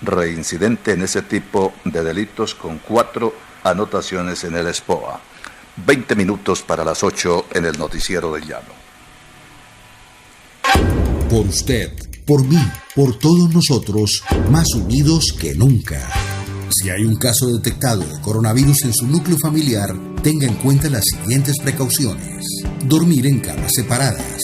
reincidente en ese tipo de delitos con 4 anotaciones en el SPOA. 20 minutos para las 8 en el Noticiero del Llano. Por usted, por mí, por todos nosotros, más unidos que nunca. Si hay un caso detectado de coronavirus en su núcleo familiar, tenga en cuenta las siguientes precauciones. Dormir en camas separadas.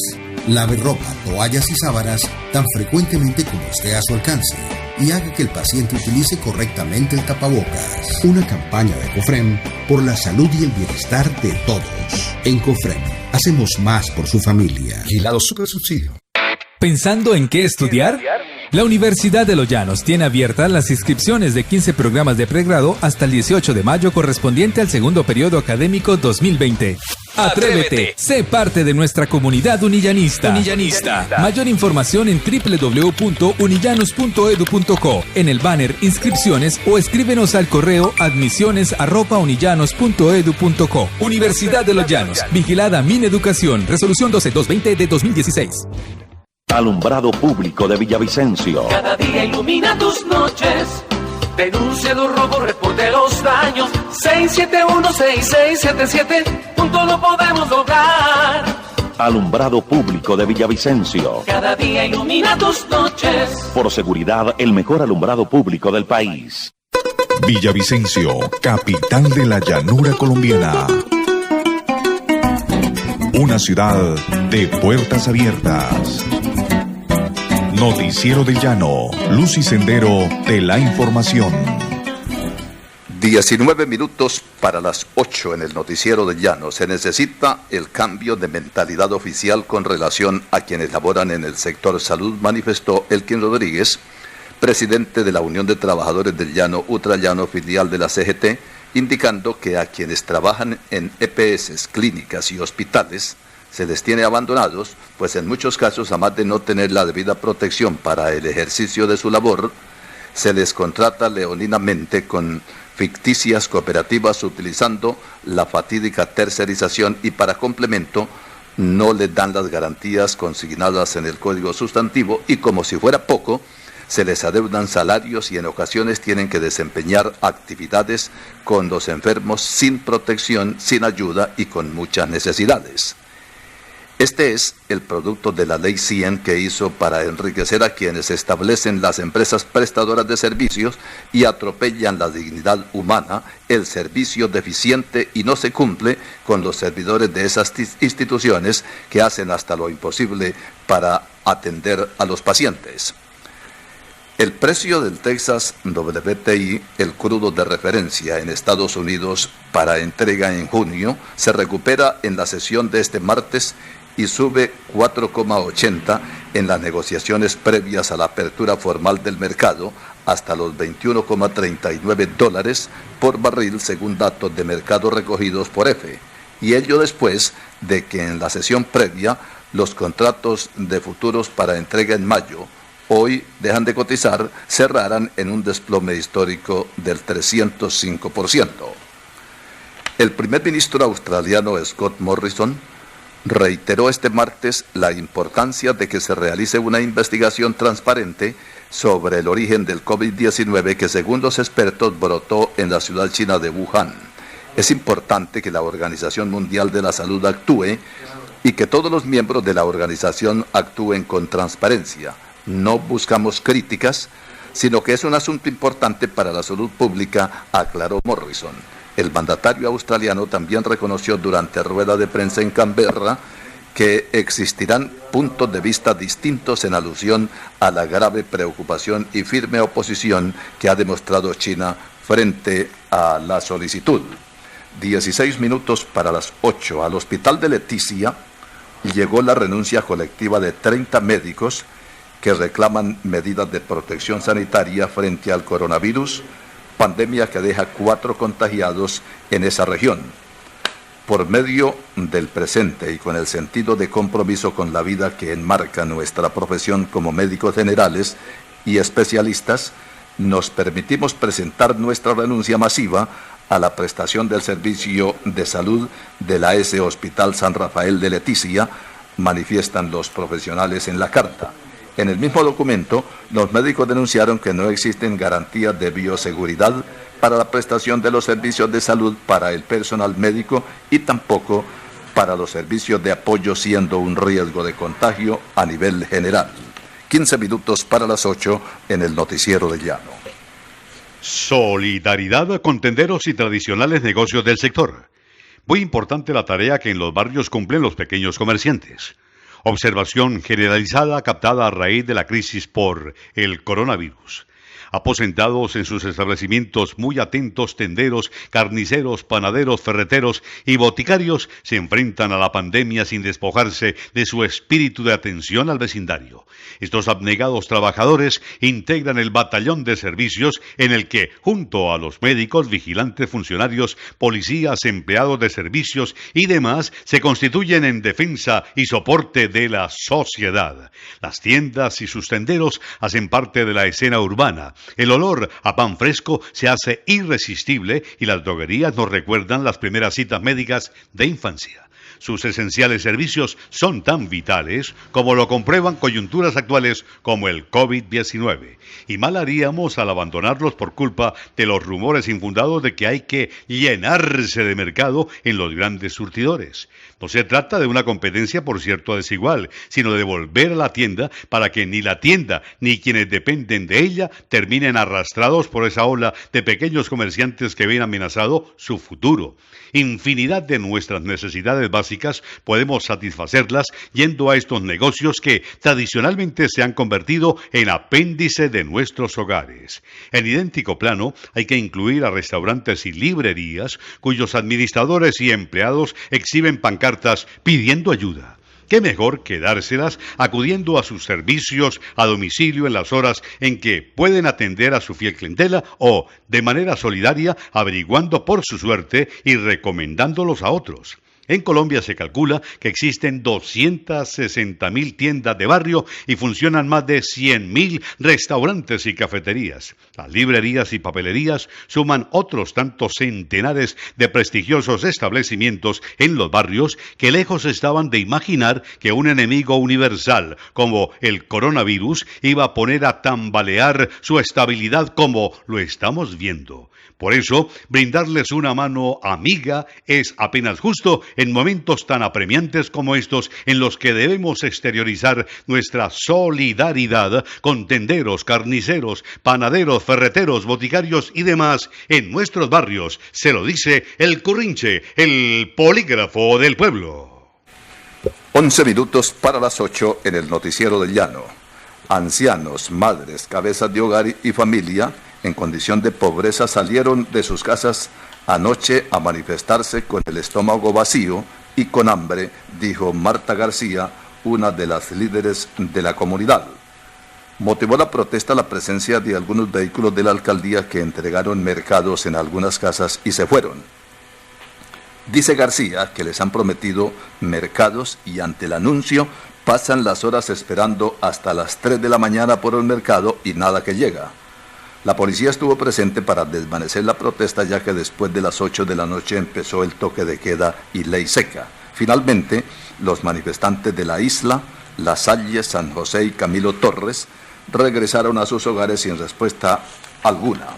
Lave ropa, toallas y sábanas tan frecuentemente como esté a su alcance y haga que el paciente utilice correctamente el tapabocas. Una campaña de COFREM por la salud y el bienestar de todos. En COFREM, hacemos más por su familia. Vigilado Supersubsidio. ¿Pensando en qué estudiar? La Universidad de Los Llanos tiene abiertas las inscripciones de 15 programas de pregrado hasta el 18 de mayo correspondiente al segundo periodo académico 2020. ¡Atrévete! Sé parte de nuestra comunidad unillanista. Mayor información en www.unillanos.edu.co, en el banner Inscripciones o escríbenos al correo admisiones@unillanos.edu.co. Universidad de Los Llanos. Vigilada Mineducación. Resolución 12220 de 2016. Alumbrado Público de Villavicencio. Cada día ilumina tus noches. Denuncia los robos, reporte los daños. 671-6677. Juntos lo podemos lograr. Alumbrado Público de Villavicencio. Cada día ilumina tus noches. Por seguridad, el mejor alumbrado público del país. Villavicencio, capital de la llanura colombiana. Una ciudad de puertas abiertas. Noticiero del Llano, luz y sendero de la información. 19 minutos para las 8 en el Noticiero del Llano. Se necesita el cambio de mentalidad oficial con relación a quienes laboran en el sector salud, manifestó Elkin Rodríguez, presidente de la Unión de Trabajadores del Llano, Utrallano, filial de la CGT, indicando que a quienes trabajan en EPS, clínicas y hospitales se les tiene abandonados, pues en muchos casos, además de no tener la debida protección para el ejercicio de su labor, se les contrata leoninamente con ficticias cooperativas utilizando la fatídica tercerización y para complemento no les dan las garantías consignadas en el Código Sustantivo y como si fuera poco, se les adeudan salarios y en ocasiones tienen que desempeñar actividades con los enfermos sin protección, sin ayuda y con muchas necesidades. Este es el producto de la Ley 100 que hizo para enriquecer a quienes establecen las empresas prestadoras de servicios y atropellan la dignidad humana, el servicio deficiente y no se cumple con los servidores de esas instituciones que hacen hasta lo imposible para atender a los pacientes. El precio del Texas WTI, el crudo de referencia en Estados Unidos para entrega en junio, se recupera en la sesión de este martes y sube 4,80 en las negociaciones previas a la apertura formal del mercado hasta los $21,39 por barril según datos de mercado recogidos por EFE, y ello después de que en la sesión previa los contratos de futuros para entrega en mayo, hoy dejan de cotizar, cerraran en un desplome histórico del 305%. El primer ministro australiano Scott Morrison reiteró este martes la importancia de que se realice una investigación transparente sobre el origen del COVID-19 que según los expertos brotó en la ciudad china de Wuhan. Es importante que la Organización Mundial de la Salud actúe y que todos los miembros de la organización actúen con transparencia. No buscamos críticas, sino que es un asunto importante para la salud pública, aclaró Morrison. El mandatario australiano también reconoció durante rueda de prensa en Canberra que existirán puntos de vista distintos en alusión a la grave preocupación y firme oposición que ha demostrado China frente a la solicitud. 16 minutos para las 8. Al hospital de Leticia llegó la renuncia colectiva de 30 médicos que reclaman medidas de protección sanitaria frente al coronavirus, pandemia que deja 4 contagiados en esa región. Por medio del presente y con el sentido de compromiso con la vida que enmarca nuestra profesión como médicos generales y especialistas, nos permitimos presentar nuestra renuncia masiva a la prestación del servicio de salud de la AS Hospital San Rafael de Leticia, manifiestan los profesionales en la carta. En el mismo documento, los médicos denunciaron que no existen garantías de bioseguridad para la prestación de los servicios de salud para el personal médico y tampoco para los servicios de apoyo, siendo un riesgo de contagio a nivel general. 15 minutos para las 8 en el Noticiero del Llano. Solidaridad con tenderos y tradicionales negocios del sector. Muy importante la tarea que en los barrios cumplen los pequeños comerciantes. Observación generalizada captada a raíz de la crisis por el coronavirus. Aposentados en sus establecimientos, muy atentos tenderos, carniceros, panaderos, ferreteros y boticarios se enfrentan a la pandemia sin despojarse de su espíritu de atención al vecindario. Estos abnegados trabajadores integran el batallón de servicios en el que, junto a los médicos, vigilantes, funcionarios, policías, empleados de servicios y demás, se constituyen en defensa y soporte de la sociedad. Las tiendas y sus tenderos hacen parte de la escena urbana. El olor a pan fresco se hace irresistible y las droguerías nos recuerdan las primeras citas médicas de infancia. Sus esenciales servicios son tan vitales como lo comprueban coyunturas actuales como el COVID-19. Y mal haríamos al abandonarlos por culpa de los rumores infundados de que hay que llenarse de mercado en los grandes surtidores. No se trata de una competencia, por cierto, desigual, sino de volver a la tienda para que ni la tienda ni quienes dependen de ella terminen arrastrados por esa ola de pequeños comerciantes que ven amenazado su futuro. Infinidad de nuestras necesidades básicas podemos satisfacerlas yendo a estos negocios que tradicionalmente se han convertido en apéndice de nuestros hogares. En idéntico plano hay que incluir a restaurantes y librerías cuyos administradores y empleados exhiben pancartas pidiendo ayuda. ¿Qué mejor que dárselas acudiendo a sus servicios a domicilio en las horas en que pueden atender a su fiel clientela o, de manera solidaria, averiguando por su suerte y recomendándolos a otros? En Colombia se calcula que existen 260.000 tiendas de barrio y funcionan más de 100.000 restaurantes y cafeterías. Las librerías y papelerías suman otros tantos centenares de prestigiosos establecimientos en los barrios que lejos estaban de imaginar que un enemigo universal como el coronavirus iba a poner a tambalear su estabilidad como lo estamos viendo. Por eso, brindarles una mano amiga es apenas justo en momentos tan apremiantes como estos en los que debemos exteriorizar nuestra solidaridad con tenderos, carniceros, panaderos, ferreteros, boticarios y demás en nuestros barrios. Se lo dice el Currinche, el polígrafo del pueblo. 11 minutos para las 8 en el Noticiero del Llano. Ancianos, madres, cabezas de hogar y familia en condición de pobreza salieron de sus casas anoche a manifestarse con el estómago vacío y con hambre, dijo Marta García, una de las líderes de la comunidad. Motivó la protesta la presencia de algunos vehículos de la alcaldía que entregaron mercados en algunas casas y se fueron. Dice García que les han prometido mercados y ante el anuncio pasan las horas esperando hasta las 3 de la mañana por el mercado y nada que llega. La policía estuvo presente para desvanecer la protesta, ya que después de las 8 de la noche empezó el toque de queda y ley seca. Finalmente, los manifestantes de La Isla, La Salle, San José y Camilo Torres regresaron a sus hogares sin respuesta alguna.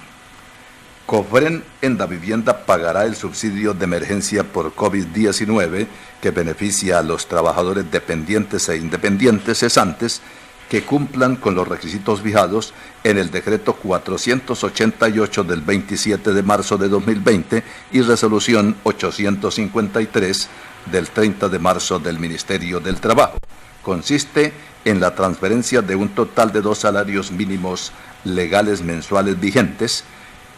Cofren en la vivienda pagará el subsidio de emergencia por COVID-19 que beneficia a los trabajadores dependientes e independientes cesantes que cumplan con los requisitos fijados en el decreto 488 del 27 de marzo de 2020 y resolución 853 del 30 de marzo del Ministerio del Trabajo. Consiste en la transferencia de un total de 2 salarios mínimos legales mensuales vigentes,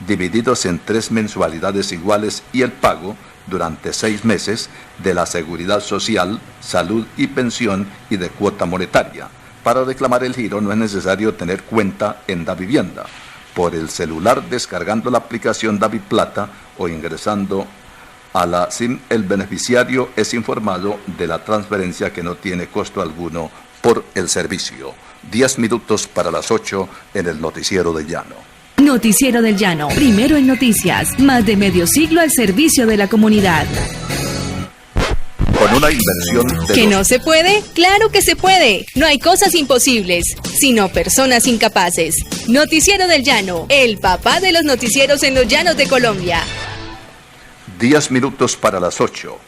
divididos en 3 mensualidades iguales y el pago durante 6 meses de la seguridad social, salud y pensión y de cuota monetaria. Para reclamar el giro no es necesario tener cuenta en Davivienda. Por el celular descargando la aplicación DaviPlata o ingresando a la SIM, el beneficiario es informado de la transferencia que no tiene costo alguno por el servicio. 10 minutos para las 8 en el Noticiero del Llano. Noticiero del Llano, primero en noticias, más de medio siglo al servicio de la comunidad. Con una inversión de... ¿Que no se puede? ¡Claro que se puede! No hay cosas imposibles, sino personas incapaces. Noticiero del Llano, el papá de los noticieros en los llanos de Colombia. 10 minutos para las 8.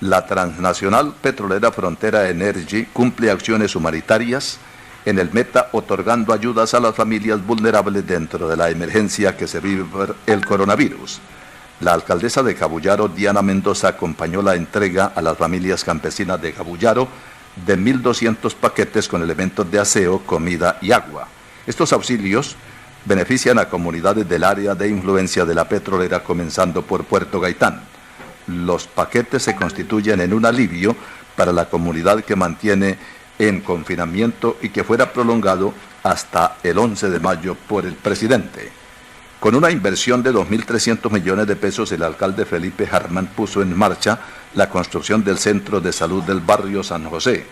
La transnacional petrolera Frontera Energy cumple acciones humanitarias en el Meta, otorgando ayudas a las familias vulnerables dentro de la emergencia que se vive por el coronavirus. La alcaldesa de Cabullaro, Diana Mendoza, acompañó la entrega a las familias campesinas de Cabullaro de 1.200 paquetes con elementos de aseo, comida y agua. Estos auxilios benefician a comunidades del área de influencia de la petrolera, comenzando por Puerto Gaitán. Los paquetes se constituyen en un alivio para la comunidad que mantiene en confinamiento y que fuera prolongado hasta el 11 de mayo por el presidente. Con una inversión de 2.300 millones de pesos, el alcalde Felipe Harman puso en marcha la construcción del Centro de Salud del barrio San José.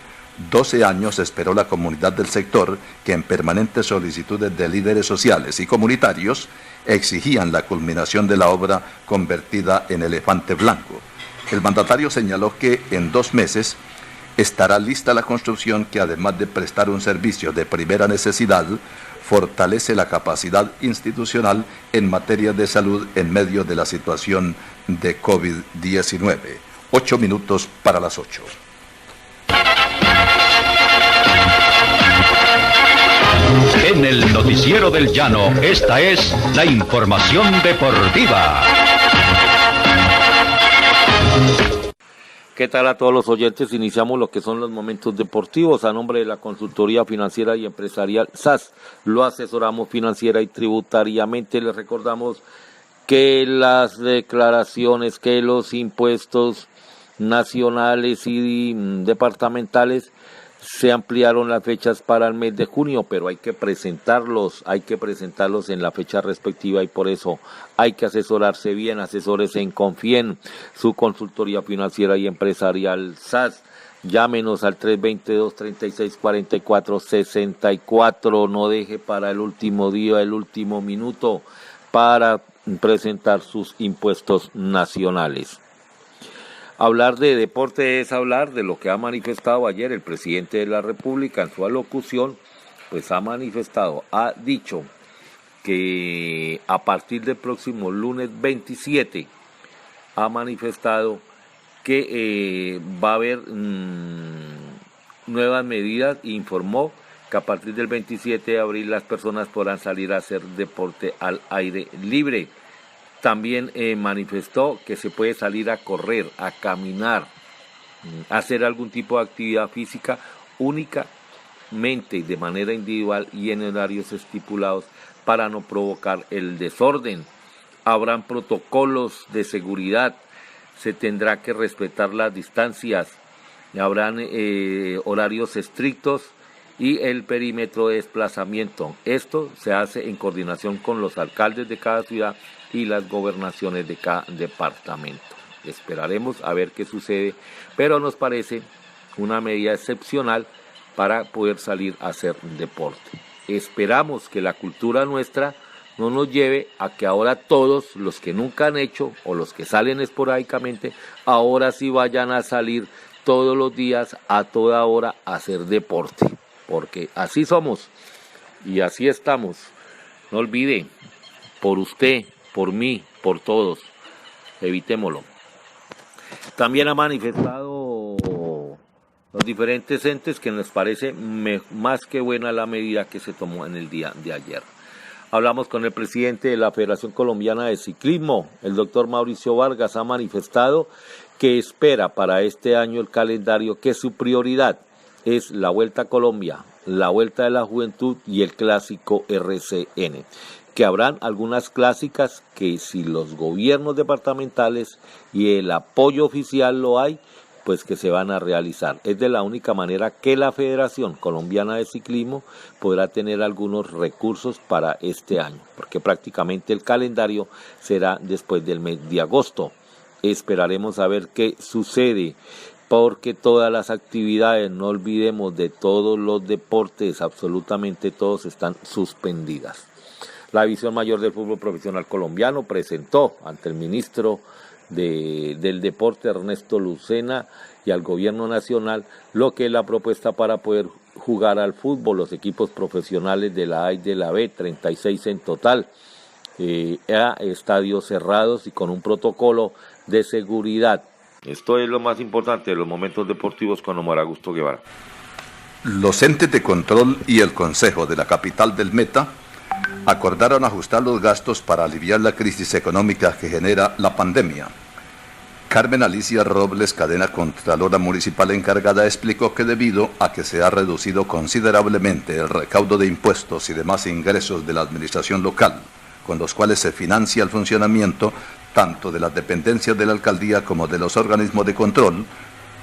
12 años esperó la comunidad del sector, que en permanentes solicitudes de líderes sociales y comunitarios exigían la culminación de la obra convertida en elefante blanco. El mandatario señaló que en 2 meses estará lista la construcción, que además de prestar un servicio de primera necesidad, fortalece la capacidad institucional en materia de salud en medio de la situación de COVID-19. 8 minutos para las 8. En el Noticiero del Llano, esta es la información deportiva. ¿Qué tal a todos los oyentes? Iniciamos lo que son los momentos deportivos. A nombre de la Consultoría Financiera y Empresarial SAS, lo asesoramos financiera y tributariamente. Les recordamos que las declaraciones, que los impuestos nacionales y departamentales se ampliaron las fechas para el mes de junio, pero hay que presentarlos en la fecha respectiva, y por eso hay que asesorarse bien. Asesórese en Confien, su consultoría financiera y empresarial SAS. Llámenos al 322-3644-64. No deje para el último día, el último minuto para presentar sus impuestos nacionales. Hablar de deporte es hablar de lo que ha manifestado ayer el presidente de la República en su alocución. Pues ha dicho que a partir del próximo lunes 27, ha manifestado que va a haber nuevas medidas, e informó que a partir del 27 de abril las personas podrán salir a hacer deporte al aire libre. También manifestó que se puede salir a correr, a caminar, a hacer algún tipo de actividad física únicamente de manera individual y en horarios estipulados para no provocar el desorden. Habrán protocolos de seguridad, se tendrá que respetar las distancias, habrán horarios estrictos y el perímetro de desplazamiento. Esto se hace en coordinación con los alcaldes de cada ciudad y las gobernaciones de cada departamento. Esperaremos a ver qué sucede, pero nos parece una medida excepcional para poder salir a hacer deporte. Esperamos que la cultura nuestra no nos lleve a que ahora todos los que nunca han hecho o los que salen esporádicamente, ahora sí vayan a salir todos los días a toda hora a hacer deporte, porque así somos y así estamos. No olvide, por usted, por mí, por todos, evitémoslo. También ha manifestado los diferentes entes que nos parece más que buena la medida que se tomó en el día de ayer. Hablamos con el presidente de la Federación Colombiana de Ciclismo, el doctor Mauricio Vargas, ha manifestado que espera para este año el calendario que su prioridad es la Vuelta a Colombia, la Vuelta de la Juventud y el Clásico RCN, que habrán algunas clásicas que si los gobiernos departamentales y el apoyo oficial lo hay, pues que se van a realizar. Es de la única manera que la Federación Colombiana de Ciclismo podrá tener algunos recursos para este año, porque prácticamente el calendario será después del mes de agosto. Esperaremos a ver qué sucede, porque todas las actividades, no olvidemos, de todos los deportes, absolutamente todos están suspendidas. La División Mayor del Fútbol Profesional Colombiano presentó ante el ministro del Deporte, Ernesto Lucena, y al Gobierno Nacional lo que es la propuesta para poder jugar al fútbol. Los equipos profesionales de la A y de la B, 36 en total, a estadios cerrados y con un protocolo de seguridad. Esto es lo más importante de los momentos deportivos con Omar Augusto Guevara. Los entes de control y el Consejo de la capital del Meta acordaron ajustar los gastos para aliviar la crisis económica que genera la pandemia. Carmen Alicia Robles, cadena contralora municipal encargada, explicó que debido a que se ha reducido considerablemente el recaudo de impuestos y demás ingresos de la administración local, con los cuales se financia el funcionamiento tanto de las dependencias de la alcaldía como de los organismos de control,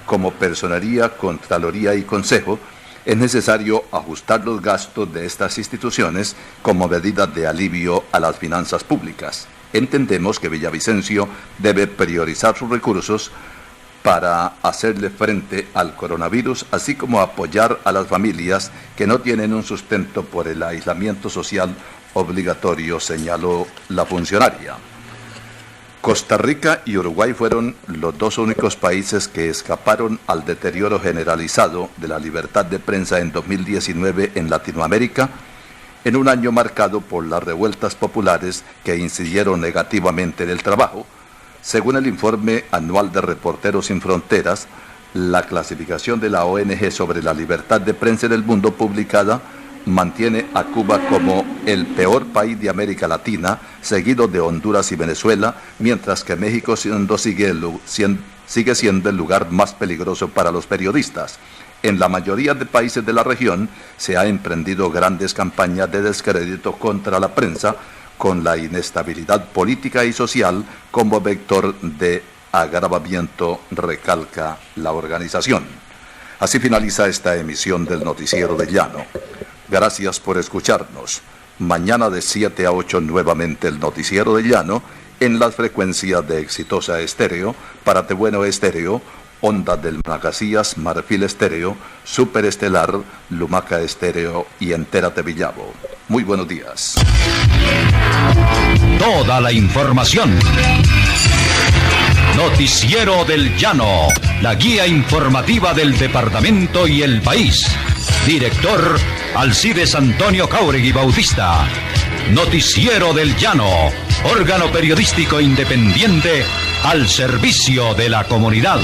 como Personería, Contraloría y Consejo, es necesario ajustar los gastos de estas instituciones como medida de alivio a las finanzas públicas. Entendemos que Villavicencio debe priorizar sus recursos para hacerle frente al coronavirus, así como apoyar a las familias que no tienen un sustento por el aislamiento social obligatorio, señaló la funcionaria. Costa Rica y Uruguay fueron los dos únicos países que escaparon al deterioro generalizado de la libertad de prensa en 2019 en Latinoamérica, en un año marcado por las revueltas populares que incidieron negativamente en el trabajo. Según el informe anual de Reporteros Sin Fronteras, la clasificación de la ONG sobre la libertad de prensa en el mundo publicada mantiene a Cuba como el peor país de América Latina, seguido de Honduras y Venezuela, mientras que México sigue siendo el lugar más peligroso para los periodistas. En la mayoría de países de la región se han emprendido grandes campañas de descrédito contra la prensa, con la inestabilidad política y social como vector de agravamiento, recalca la organización. Así finaliza esta emisión del Noticiero del Llano. Gracias por escucharnos. Mañana de 7 a 8 nuevamente el Noticiero del Llano en las frecuencias de Exitosa Estéreo, Párate Bueno Estéreo, Onda del Magacías, Marfil Estéreo, Super Estelar, Lumaca Estéreo y Entérate Villavo. Muy buenos días. Toda la información. Noticiero del Llano, la guía informativa del departamento y el país. Director Alcides Antonio Jáuregui Bautista. Noticiero del Llano, órgano periodístico independiente al servicio de la comunidad.